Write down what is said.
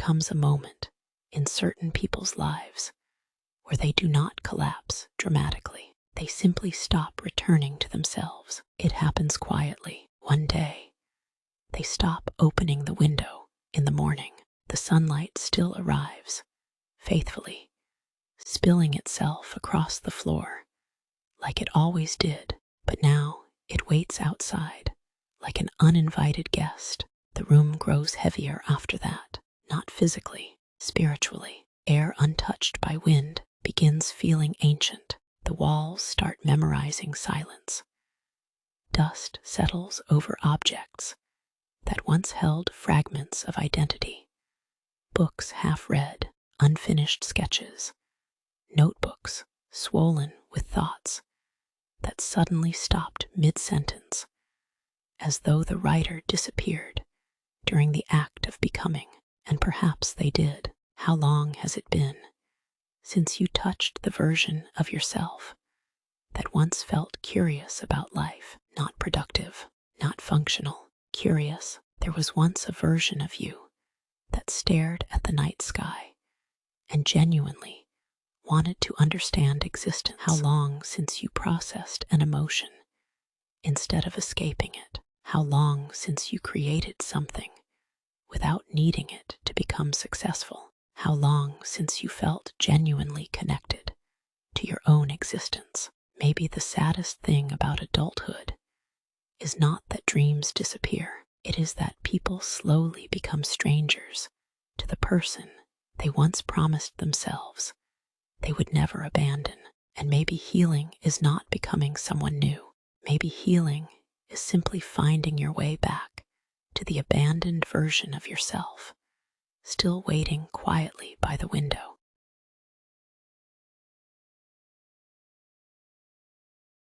comes a moment in certain people's lives where they do not collapse dramatically. They simply stop returning to themselves. It happens quietly. One day, they stop opening the window in the morning. The sunlight still arrives, faithfully, spilling itself across the floor like it always did, but now it waits outside like an uninvited guest. The room grows heavier after that, not physically, spiritually. Air untouched by wind begins feeling ancient. The walls start memorizing silence. Dust settles over objects that once held fragments of identity. Books half read, unfinished sketches, notebooks swollen with thoughts that suddenly stopped mid-sentence, as though the writer disappeared during the act of becoming. And perhaps they did. How long has it been since you touched the version of yourself that once felt curious about life, not productive, not functional, curious? There was once a version of you that stared at the night sky and genuinely wanted to understand existence. How long since you processed an emotion instead of escaping it? How long since you created something without needing it to become successful? How long since you felt genuinely connected to your own existence? Maybe the saddest thing about adulthood is not that dreams disappear. It is that people slowly become strangers to the person they once promised themselves they would never abandon. And maybe healing is not becoming someone new. Maybe healing is simply finding your way back to the abandoned version of yourself, still waiting quietly by the window.